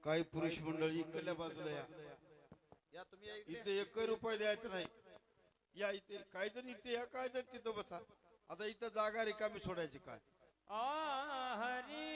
काही पुरुष मंडळी इकडल्या बाजूला या तुम्ही इथे 1 रुपया द्यायचं नाही या इथे काय जण इथे या काय जण तिथं बसा आता इथं जागा रिकामी सोडायची काय हरी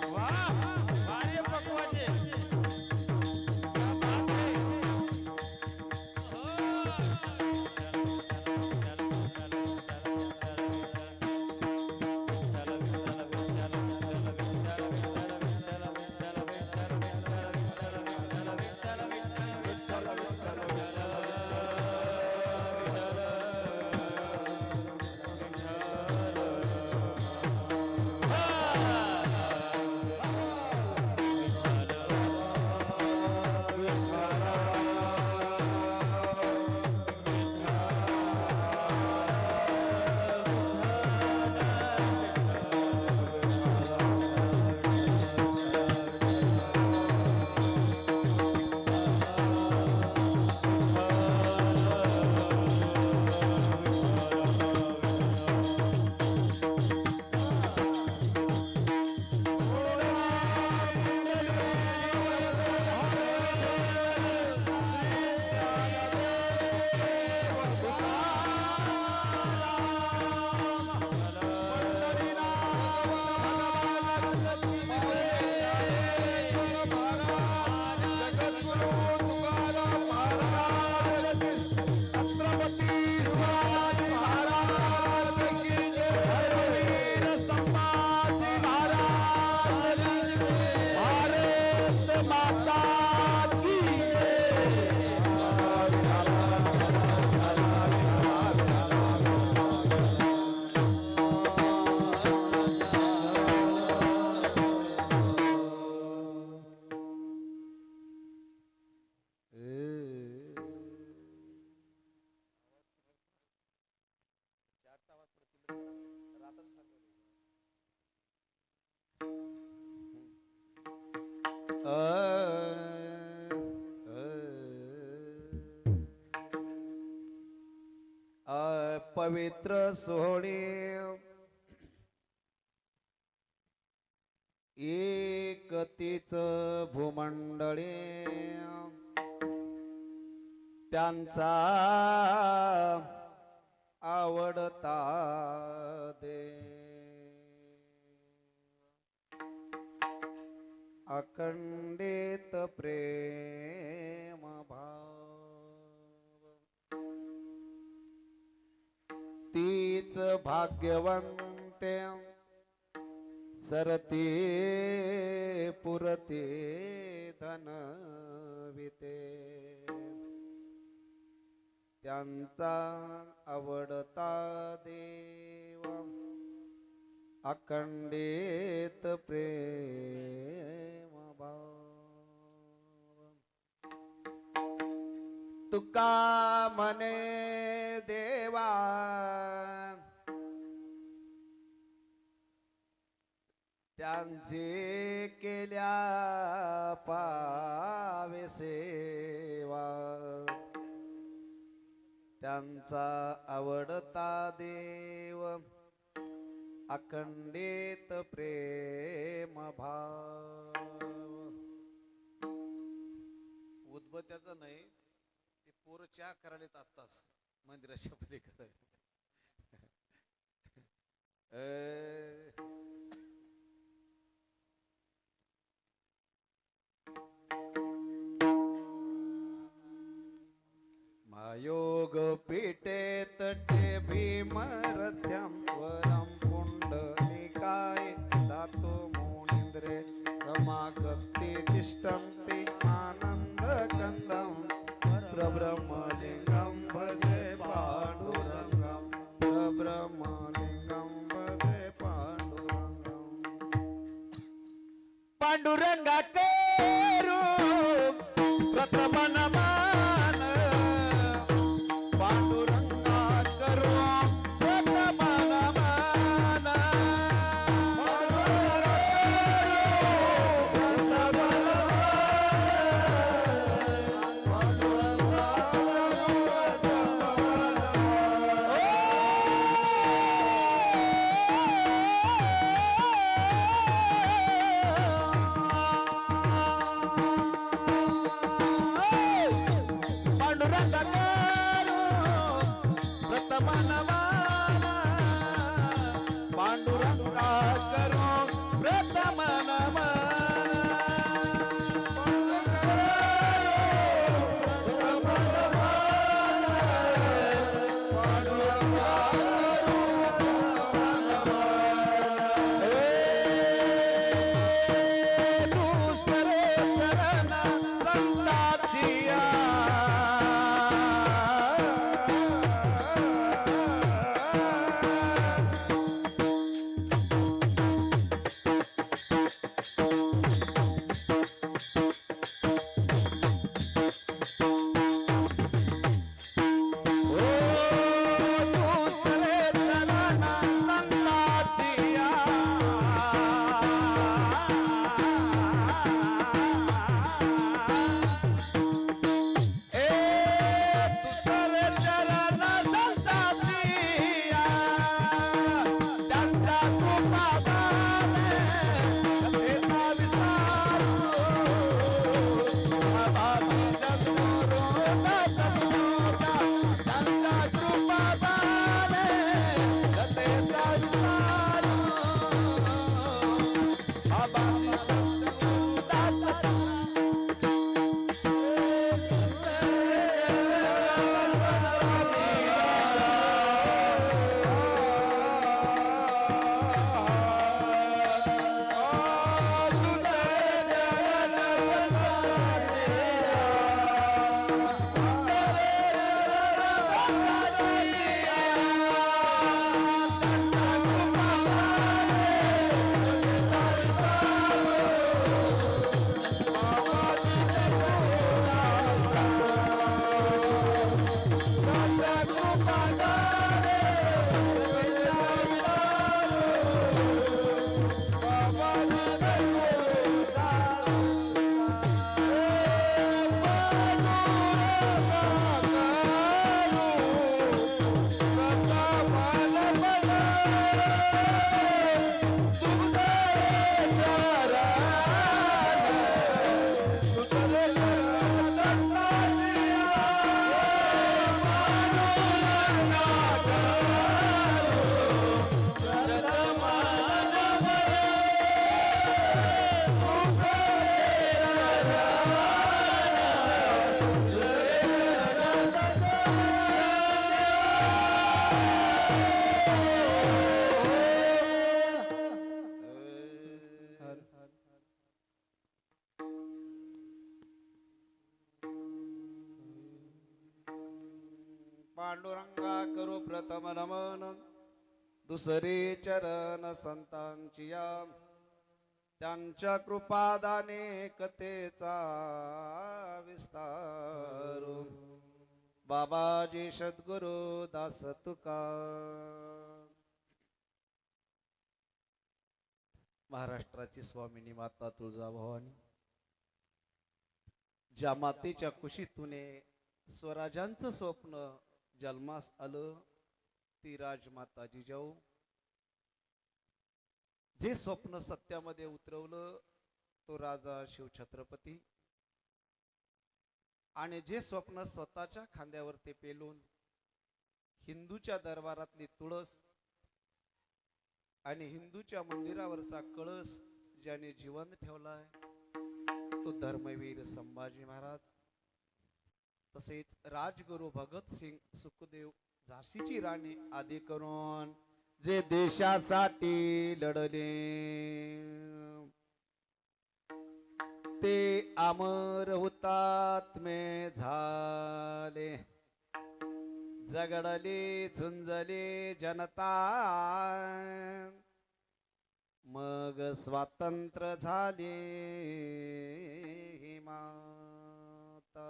वाह भारी पकवाचे क्या बात है पवित्र सोहळे एकतीच भूमंडळे त्यांचा आवडता दे अखंडित प्रेम भाव तीच भाग्यवंते सरते पुरते धनविते त्यांचा आवडता देव अखंडित प्रेम भाव तुका मने देवा त्यांचे केल्या पावे सेवा त्यांचा आवडता देव अखंडित प्रेम भाव उद्बत्याचं नाही ते पोरं चहा करायला आत्ताच मंदिराच्या पलीकडे मायोग पीठे तटे भीमरथ्यं वरं पुंडलिकाय दातो मुनीन्द्रे समागत्ति तिष्ठन्ति आनन्दकन्दं प्रब्रह्मलिङ्गं भजे पाण्डुरङ्गं प्रब्रह्मलिङ्गं भजे पाण्डुरङ्गं पाण्डुरङ्गा करू प्रथम नमन पांडुरंगा करू प्रथम नमन पांडुरंगा करू प्रथम नमन दुसरे चरण संतांची या त्यांच्या कृपादाने कथेचा विस्तार बाबाजी सद्गुरु दास तुका महाराष्ट्राची स्वामिनी माता तुळजाभवानी ज्या मातेच्या कुशीतूने स्वराजांचं स्वप्न जन्मास आलं ती राजमाता जिजाऊ जे स्वप्न सत्यामध्ये उतरवलं तो राजा शिवछत्रपती आणि जे स्वप्न स्वतःच्या खांद्यावर ते पेलून हिंदूच्या दरबारातली तुळस आणि हिंदूच्या मंदिरावरचा कळस ज्याने जिवंत ठेवलाय तो धर्मवीर संभाजी महाराज तसेच राजगुरु भगत सिंग सुखदेव झाशीची राणी आदी करून जे देशासाठी लढले ते अमर हुतात्मे झाले जगडले झुंजले जनता मग स्वातंत्र्य झाले ही माता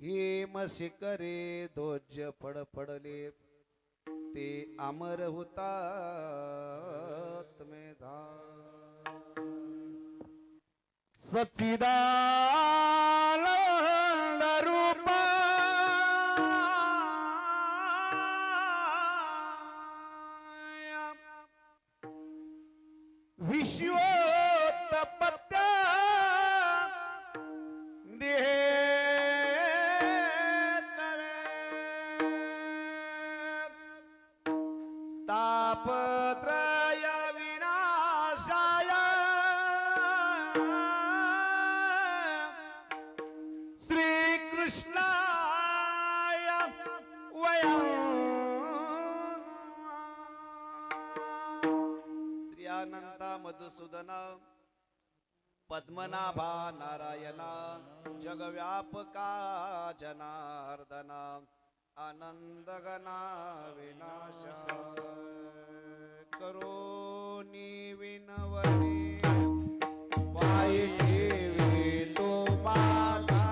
हिम शिखरे ध्वज फडफडले ते अमर हुतात्मे झाले सच्चिदानंद रूपा विश्वोत्पत्त्या तापत्रय विनाशाय श्रीकृष्णाय वयं श्री अनंत मधुसूदन पद्मनाभा नारायणा जगव्यापका जनार्दन आनंदगना विनाशा करोनी विनवणे पायी ठेवी तो माता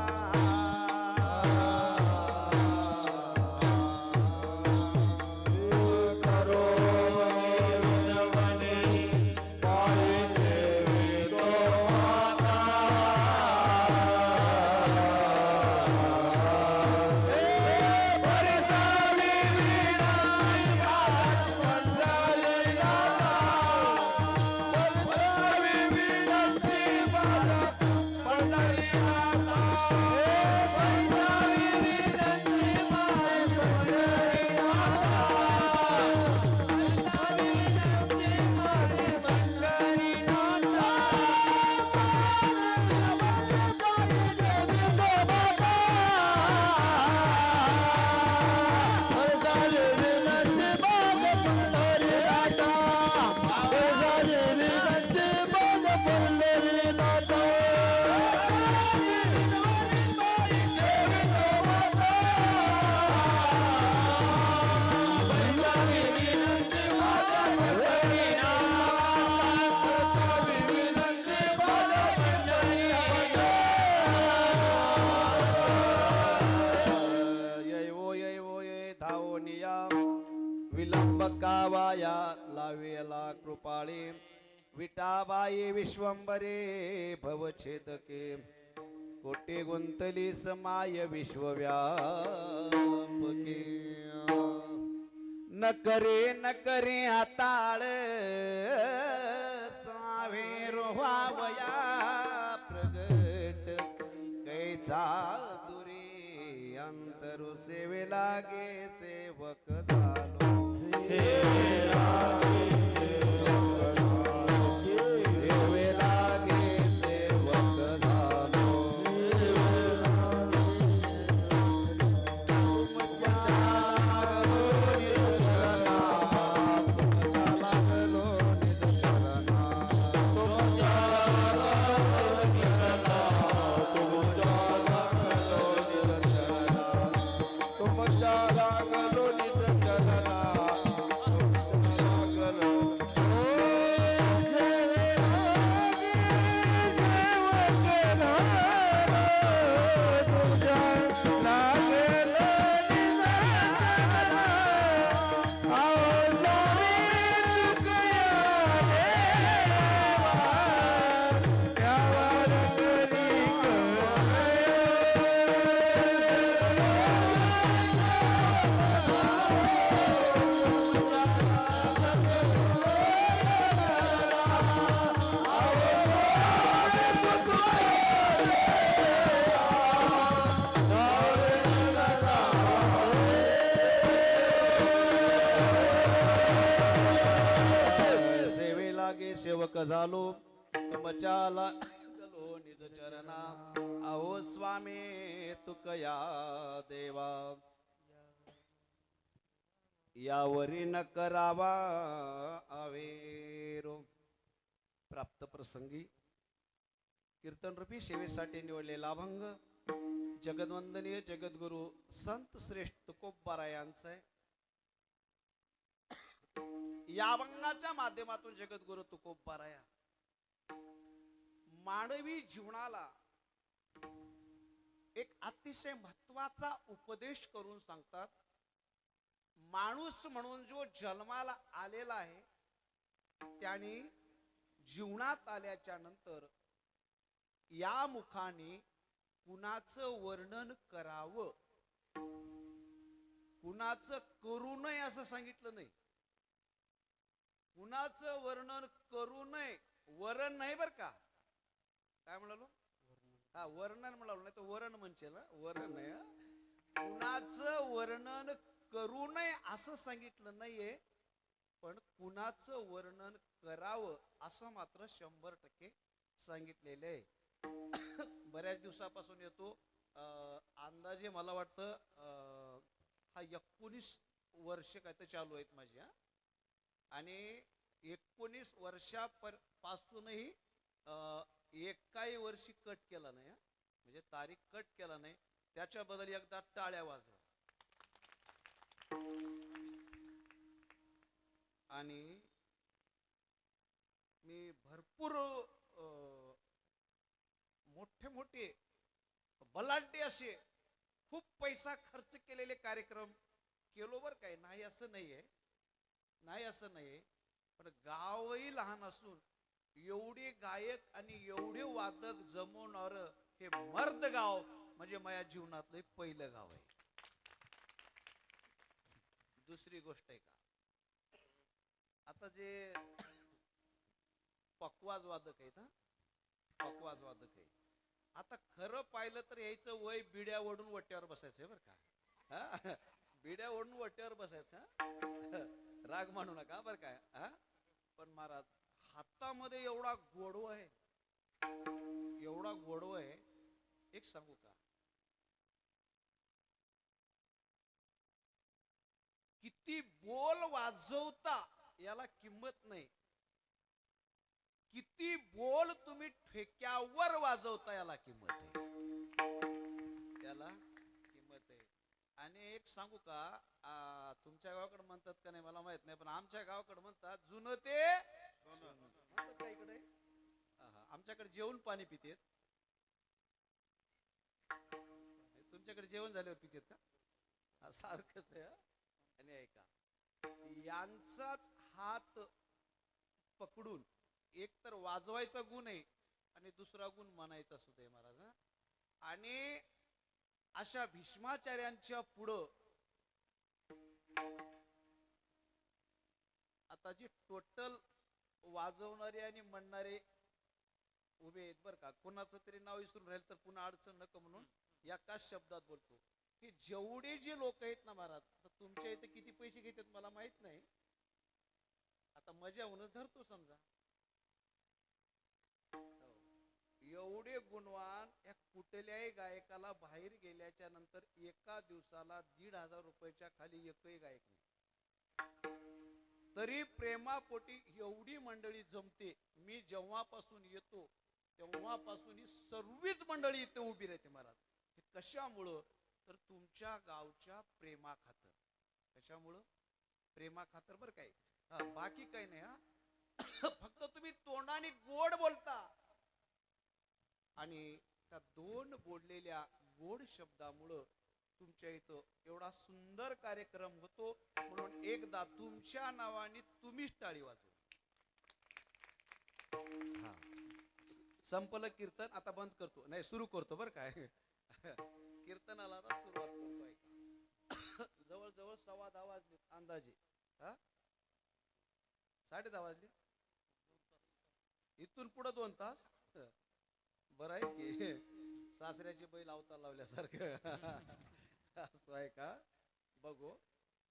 कावाया लावेला कृपाळे विटाबाई विश्वंबरे भवछेदके कोटे गुंतली समाय विश्वव्यापके न करे हाताळ सावे रोहावया प्रगट कैचा दुरी अंतरु सेवे लागे सेवक झालो झालो तुमच्या लागलो निज चरणा अहो स्वामी तुकया देवा यावरी न करावा आवेरो. प्राप्त प्रसंगी कीर्तन रूपी सेवेसाठी निवडलेला अभंग जगदवंदनीय जगद्गुरु संत श्रेष्ठ तुकोबाराय यांचा आहे. या अभंगाच्या माध्यमातून जगद्गुरु तुकोबाराया मानवी जीवनाला एक अतिशय महत्वाचा उपदेश करून सांगतात. माणूस म्हणून जो जन्माला आलेला आहे त्याने जीवनात आल्याच्या नंतर या मुखाने कुणाचं वर्णन करावं, कुणाचं करू नये असं सांगितलं नाही. कुणाचं वर्णन करू नये, वरण नाही बर का. काय म्हणालो? हा वर्णन म्हणालो, नाही तर वरण म्हणचे ना, वरण नाही. कुणाचं वर्णन करू नये असं सांगितलं नाहीये, पण कुणाचं वर्णन करावं असं मात्र 100% सांगितलेलं आहे. बऱ्याच दिवसापासून येतो अंदाजे मला वाटतं हा 19 वर्ष काय तर चालू आहेत माझी. आणि 19 वर्षापासूनही एकाही वर्षी कट केला नाही, म्हणजे तारीख कट केला नाही. त्याच्याबद्दल एकदा टाळ्या वाजवा. आणि मी भरपूर मोठे मोठे बलाढ्य असे खूप पैसा खर्च केलेले कार्यक्रम केलो बर काय, नाही असं नाहीये, नाही असं नाहीये. पण गावही लहान असून एवढे गायक आणि एवढे वादक जमवणार हे मर्द गाव म्हणजे माझ्या जीवनातलं पहिलं गाव आहे. दुसरी गोष्ट आहे का, आता जे पकवाज वादक आहेत, पकवाज वादक आहे, आता खरं पाहिलं तर यायचं वय बिड्या ओढून वट्यावर बसायचंय बर का. बिड्या ओढून वट्यावर बसायचं, राग मानू नका बर काय. पण महाराज हातामध्ये एवढा गोडवा आहे, एवढा गोडवा आहे. एक सांगू का, किती बोल वाजवता याला किंमत नाही, किती बोल तुम्ही ठेक्यावर वाजवता याला किंमत आहे, याला किंमत आहे. आणि एक सांगू का, तुमच्या गावाकडे म्हणतात का नाही मला माहित नाही, पण आमच्या गावाकडे म्हणतात जुनं ते म्हणतात का इकडे. आमच्याकडे जेवण पाणी पितेत, तुमच्याकडे जेवण झाल्यावर पितेत का? सारखंच आहे. आणि ऐका, यांचाच हात पकडून एक तर वाजवायचा गुण आहे आणि दुसरा गुण म्हणायचा सुद्धा आहे महाराज. आणि अशा भीष्माचार्यांच्या पुढं आता जे टोटल वाजवणारे आणि म्हणणारे उभे आहेत बर का. कोणाचं तरी नाव विसरून राहील तर पुन्हा अडचण नको म्हणून एकाच शब्दात बोलतो की जेवढे जे लोक आहेत ना महाराज, तर तुमच्या इथे किती पैसे घेतात मला माहित नाही, आता मजा होऊनच धरतो समजा. एवढे गुणवान या कुठल्याही गायकाला बाहेर गेल्याच्या नंतर एका दिवसाला 1,500 रुपयाच्या खाली एकही गायक नाही. तरी प्रेमापोटी एवढी मंडळी जमते. मी जेव्हापासून येतो तेव्हापासून ही सर्वच मंडळी इथे उभी राहते महाराज. हे कशामुळं, तर तुमच्या गावच्या प्रेमा खातर. कशामुळं? प्रेमा खातर बर काय, बाकी काही नाही. फक्त तुम्ही तोंडाने गोड बोलता आणि त्या दोन बोललेल्या गोड शब्दामुळं तुमच्या इथं एवढा सुंदर कार्यक्रम होतो. म्हणून एकदा तुमच्या नावाने तुम्हीच टाळी वाजवा. संपलं कीर्तन, आता बंद करतो, नाही सुरू करतो बर काय. कीर्तनाला आता सुरुवात करतोय. जवळजवळ 10:15 वाजले अंदाजे. 10:30 वाजले, इथून पुढे 2 तास. बरं आहे की सासऱ्याची बैल अवतार लावल्यासारखं. असं आहे का, बघू.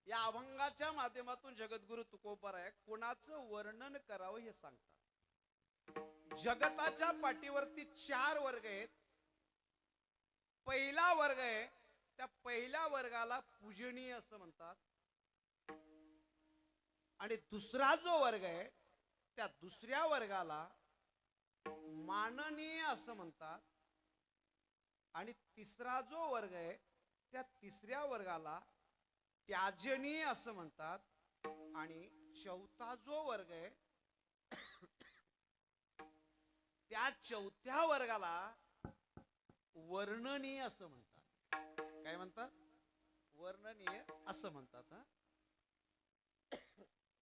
या अभंगाच्या माध्यमातून जगद्गुरु तुकोबाराय कोणाचं वर्णन करावं हे सांगतात. जगताच्या पाठीवरती 4 वर्ग आहेत. पहिला वर्ग आहे, त्या पहिल्या वर्गाला पूजनीय असं म्हणतात. आणि दुसरा जो वर्ग आहे त्या दुसऱ्या वर्गाला माननीय असं म्हणतात. आणि तिसरा जो वर्ग आहे त्या तिसऱ्या वर्गाला त्याजनीय असं म्हणतात. आणि चौथा जो वर्ग आहे त्या चौथ्या वर्गाला वर्णनीय असं म्हणतात. काय म्हणतात? वर्णनीय असं म्हणतात.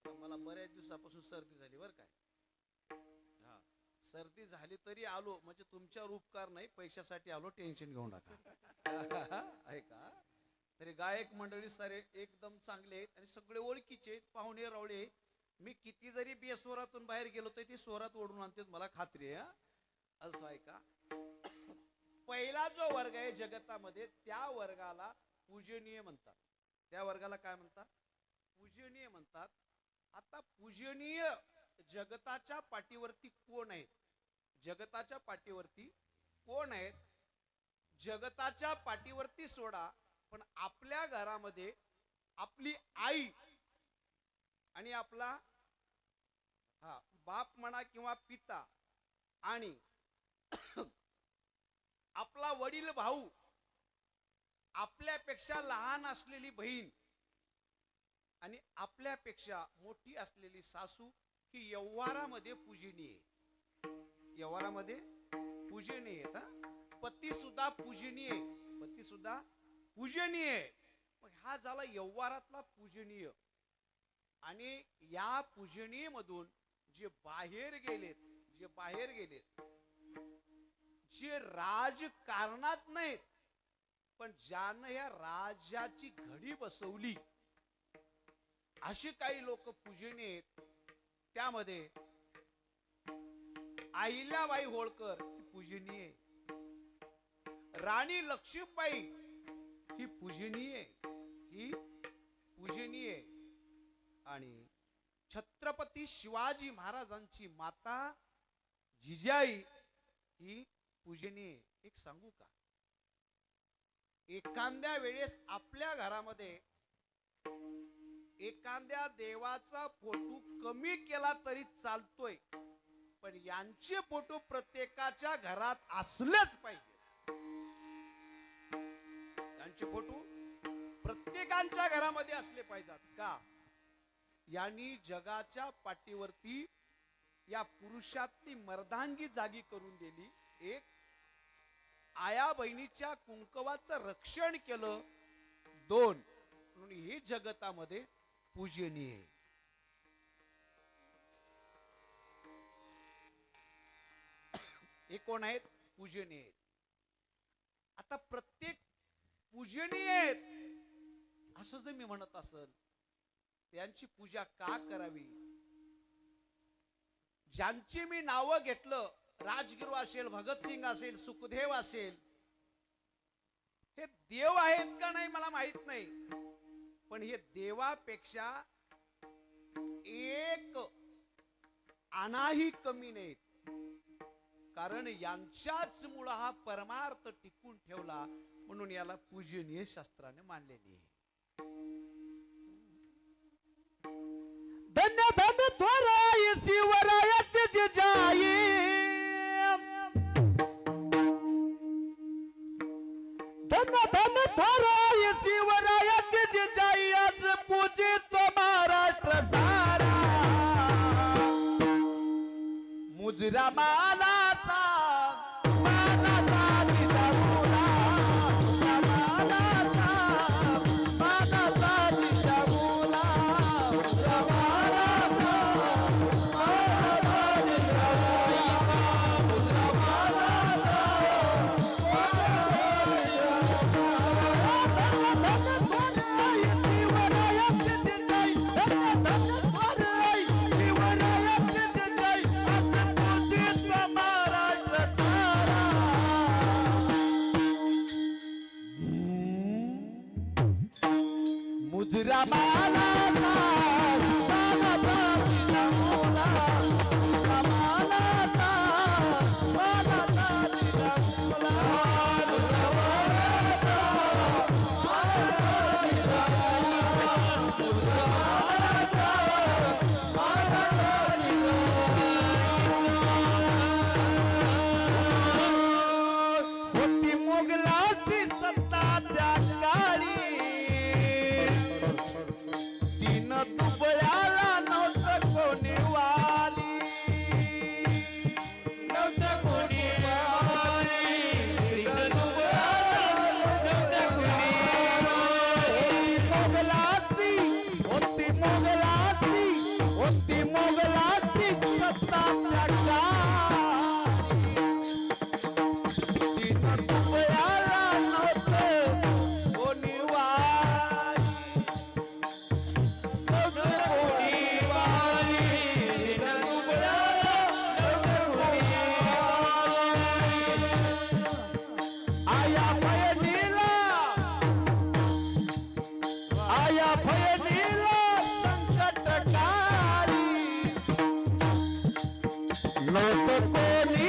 मला बऱ्याच दिवसापासून सर्दी झाली बरं काय. हा, सर्दी झाली तरी आलो, म्हणजे तुमच्यावर उपकार नाही, पैशासाठी आलो, टेन्शन घेऊ नका. ऐका, तरी गायक मंडळी सारे एकदम चांगले आहेत आणि सगळे ओळखीचे आहेत, पाहुणे रावळे. मी किती जरी बेस्वरातून बाहेर गेलो तरी ते स्वरात ओढून आणतात, मला खात्री आहे. असं आहे का. पहिला जो वर्ग आहे जगतामध्ये त्या वर्गाला पूजनीय म्हणतात. त्या वर्गाला काय म्हणतात? पूजनीय म्हणतात. आता पूजनीय जगताच्या पाठीवरती कोण आहेत? जगताच्या पाठीवरती कोण आहेत? जगताच्या पाठीवरती सोडा, पण आपल्या घरामध्ये आपली आई आणि आपला बाप म्हणा किंवा पिता आणि आपला वडील भाऊ, आपल्यापेक्षा लहान असलेली बहीण आणि आपल्यापेक्षा मोठी असलेली सासू ही व्यवहारामध्ये पूजनीय आहे. व्यवहारामध्ये पूजनीय आहेत. पती सुद्धा पूजनीय, पती सुद्धा पूजनीय. मग हा झाला व्यवहारातला पूजनीय. आणि या पूजनीय मधून जे बाहेर गेलेत, जे राजकारणात नाहीत, पण ज्यानं या राज्याची घडी बसवली, अशी काही लोक पूजनीय आहेत. त्यामध्ये अहिल्याबाई होळकर ही पूजनीय आहे. राणी लक्ष्मीबाई ही पूजनीय आहे, ही पूजनीय आहे. आणि छत्रपती शिवाजी महाराजांची माता जिजाई ही पूजनीय. एक सांगू का, एखाद्या वेळेस आपल्या घरामध्ये एखाद्या देवाचा फोटो कमी केला तरी चालतोय, पण यांचे फोटो प्रत्येकाच्या घरात असलेच पाहिजे. यांचे फोटो प्रत्येकाच्या घरामध्ये असले पाहिजेत. का? यांनी जगाच्या पाठीवरती या पुरुषातली मर्दांगी जागी करून दिली. एक, आया बहिणीच्या कुंकवाचं रक्षण केलं. 2, म्हणून ही जगतामध्ये पूजनीय आहे. हे कोण आहेत? पूजनीय आहेत. आता प्रत्येक पूजनीय आहेत असं जर मी म्हणत असेल, त्यांची पूजा का करावी? ज्यांची मी नावं घेतलं, राजगुरू असेल, भगतसिंग असेल, सुखदेव असेल, हे देव आहेत का नाही मला माहित नाही, पण हे देवापेक्षा एक आणाही कमी नाहीत. कारण यांच्याच मुळे हा परमार्थ टिकून ठेवला, म्हणून याला पूजनीय शास्त्राने मानलेली आहे. धन्य धन्य थोराई शिवरायाचे जिजाई, धन्य धन्य थोराई शिवरायाचे जिजाई, आज पूजित महाराष्ट्र सारा. मुजरा मानाचा मानाचा जिजाऊला, मुजरा मानाचा मानाचा जिजाऊला, मुजरा मानाचा मानाचा जिजाऊला, मुजरा मानाचा महाराष्ट्र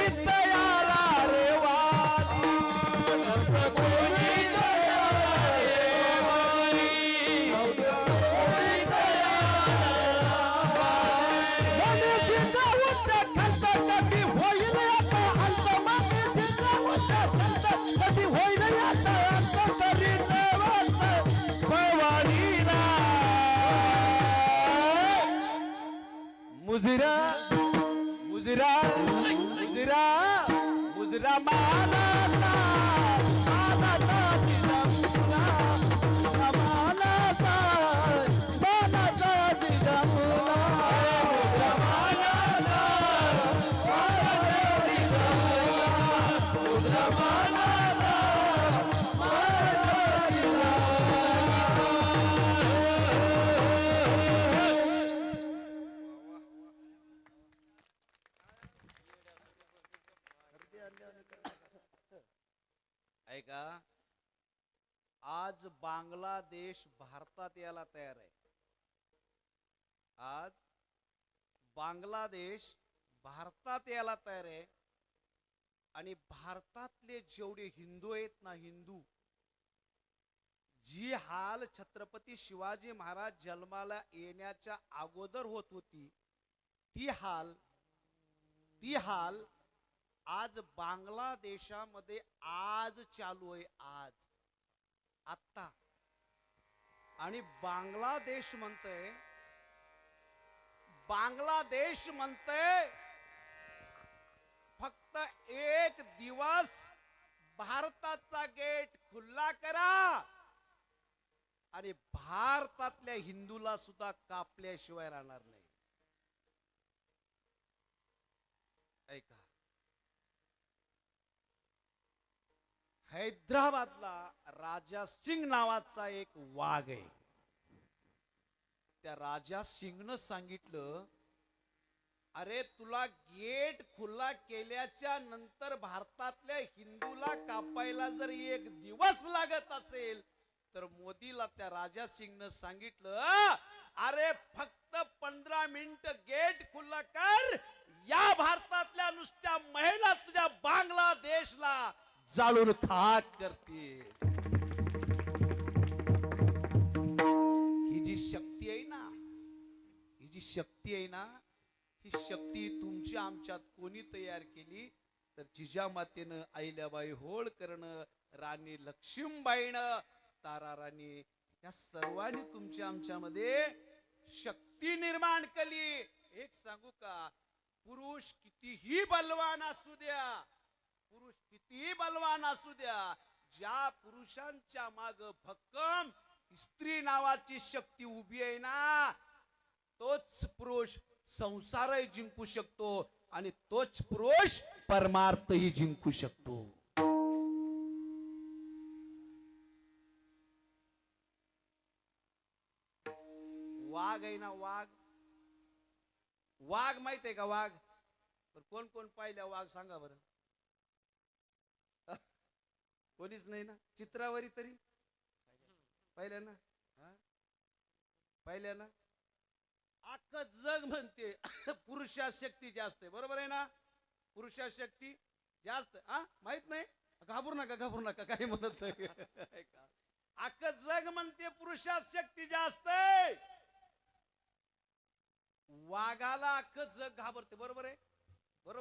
कोणी तयाला रे वाली नव्हतं कोणी तयाला रे वाली नव्हतं कोणी तयाला मध्ये जिजाऊचं खंत कधी होईल आता अंत मध्ये जिजाऊचं खंत कधी होईल आता अंत तरी देवाचं भवानीला मुजरा मुजरा मुजरा मुजरा मानाचा मानाचा जिजा मुजरा मानाचा मानाचा जिजा मुजरा मुजरा मानाचा मानाचा जिजा मुजरा मानाचा मानाचा जिजा ऐका आज बांगलादेश भारतात यायला तयार आहे. आज बांगलादेश भारतात यायला तयार आहे आणि भारतातले जेवढे हिंदू आहेत ना, हिंदू जी हाल छत्रपती शिवाजी महाराज जन्माला येण्याच्या अगोदर होत होती, ती हाल आज बांगलादेशामध्ये आज चालू आहे. आज आत्ता. आणि बांगलादेश म्हणतंय फक्त एक दिवस भारताचा गेट खुला करा आणि भारतातल्या हिंदूला सुद्धा कापल्याशिवाय राहणार नाही. ऐका, हैदराबादला राजा सिंग नावाचा एक वाघ आहे. त्या राजा सिंगनं सांगितलं, अरे तुला गेट खुला केल्याच्या नंतर भारतातल्या हिंदूला कापायला जर एक दिवस लागत असेल तर मोदीला त्या राजा सिंगनं सांगितलं, अरे फक्त 15 मिनिट गेट खुला कर, या भारतातल्या नुसत्या महिला तुझ्या बांगलादेशला जाळून खाक करतील. ही जी शक्ती आहे ना, ही शक्ती तुमच्या आमच्यात कोणी तयार केली तर जिजामातेनं, अहिल्याबाई होळकरनं, राणी लक्ष्मीबाईनं, तारा राणी, या सर्वांनी तुमच्या आमच्यामध्ये शक्ती निर्माण केली. एक सांगू का, पुरुष कितीही बलवान असू द्या, ज्या पुरुषांच्या माग भक्कम स्त्री नावाची शक्ती उभी आहे ना, तोच पुरुष संसारही जिंकू शकतो आणि तोच पुरुष परमार्थही जिंकू शकतो. वाघ आहे ना, वाघ माहित आहे का? वाघ कोण कोण पाहिल्या वाघ सांगा बरं. कोणीच नाही ना? चित्रावरी तरी पाहिल्या ना? पाहिल्या ना? अख्खं जग म्हणते पुरुषा शक्ती जास्त आहे. बरोबर आहे ना? पुरुषा शक्ती जास्त. माहित नाही? घाबरू नका काही म्हणत नाही. अख्खं जग म्हणते पुरुषा शक्ती जास्त आहे. वाघाला अख्खं जग घाबरते. बरोबर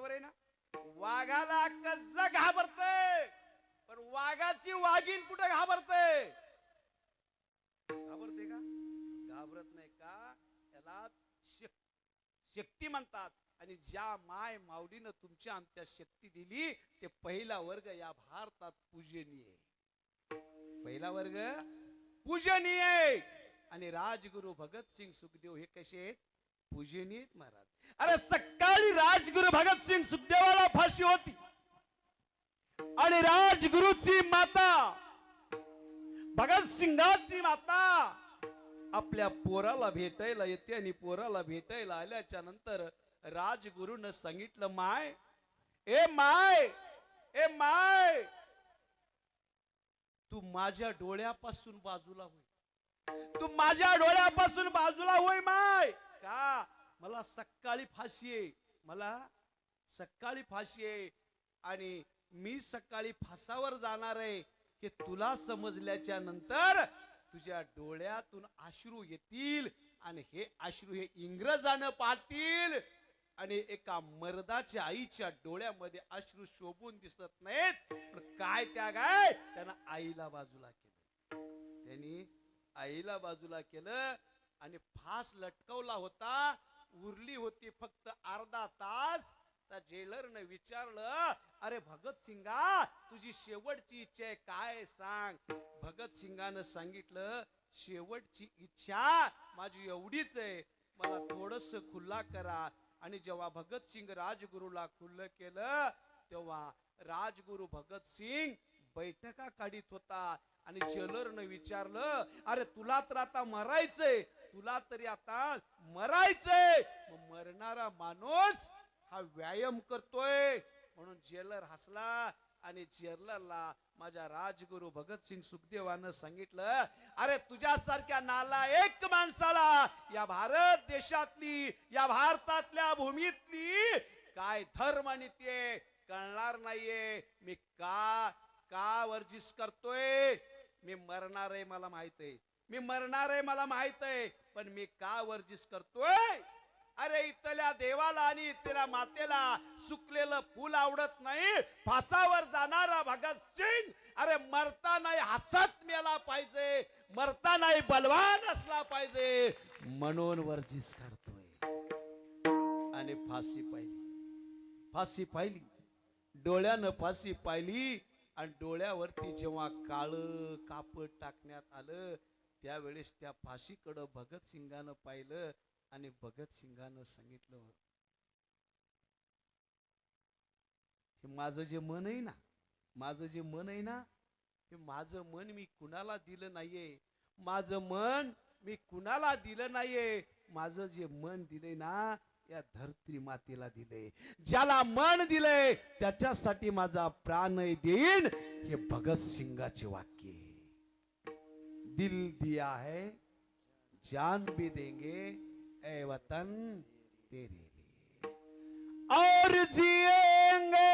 आहे ना? वाघाला अख्खं जग घाबरते, पण वाघाची वाघीण कुठे घाबरते का? घाबरत नाही का? त्याला शक्ती म्हणतात. आणि ज्या माय माऊलीनं तुमच्या आमच्या शक्ती दिली, ते पहिला वर्ग या भारतात पूजनीय. पहिला वर्ग पूजनीय. आणि राजगुरु भगतसिंग सुखदेव हे कसे आहेत? पूजनीय महाराज. अरे सकाळी राजगुरु भगतसिंग सुखदेवाला फाशी होती आणि राजगुरूची माता भगतसिंगाची माता आपल्या पोराला भेटायला येते. आणि पोराला भेटायला आल्याच्या नंतर राजगुरूनं सांगितलं, माय तू माझ्या डोळ्यापासून बाजूला होय. माय का? मला सकाळी फाशी आहे, मला सकाळी फाशी आहे आणि मी सकाळी फासावर जाणार आहे हे तुला समजल्याच्या नंतर तुझ्या डोळ्यातून अश्रू येतील आणि हे अश्रू हे इंग्रजानं पाहतील आणि एका मर्दाच्या आईच्या डोळ्यामध्ये अश्रू शोभून दिसत नाहीत. पण काय त्याग आहे, त्यानं आईला बाजूला केलं. त्यांनी आईला बाजूला केलं आणि फास लटकवला होता. उरली होती फक्त अर्धा तास. त्या जेलरने विचारलं, अरे भगत सिंगा तुझी शेवटची इच्छा आहे काय सांग. भगत सिंगानं सांगितलं, शेवटची इच्छा माझी एवढीच आहे, मला थोडस खुल्ला करा. आणि जेव्हा भगत सिंग राजगुरूला खुल्लं केलं तेव्हा राजगुरू भगत सिंग बैठका काढीत होता आणि जेलरनं विचारलं, अरे तुला तर आता मरायचंय, तुला तरी आता मरायचंय, मरणारा माणूस हा व्यायाम करतोय. म्हणून जेलर हसला आणि जेलरला माझ्या राजगुरू भगत सिंग सुखदेवानं सांगितलं, अरे तुझ्यासारख्या नालायक माणसाला या भारत देशातली, या भारतातल्या भूमीतली काय धर्म नीती कळणार नाहीये. मी का वर्जिश करतोय. मी मरणार आहे मला माहित आहे, मी मरणार आहे मला माहित आहे, पण मी का वर्जिश करतोय. अरे इथल्या देवाला आणि इथल्या मातेला सुकलेलं फूल आवडत नाही. फासावर जाणारा भगत सिंग अरे मरता नाही हसत मेला पाहिजे, मरता नाही बलवान असला पाहिजे, म्हणून वर्जिश करतोय. आणि फाशी पाहिली, डोळ्यानं फाशी पाहिली आणि डोळ्यावरती जेव्हा काळ कापड टाकण्यात आलं त्यावेळेस त्या फाशीकडं भगत सिंगानं पाहिलं आणि भगत सिंगानं सांगितलं, हे माझं जे मन आहे ना, माझं जे मन आहे ना, हे माझं मन मी कुणाला दिलं नाहीये, माझं मन मी कुणाला दिलं नाहीये. माझं जे मन दिलंय ना या धरती मातेला दिलंय. ज्याला मन दिलंय त्याच्यासाठी माझा प्राण देईन. हे भगत सिंगाचे वाक्य. दिल दिया है जान भी देंगे ए वतन तेरे लिए और जिएंगे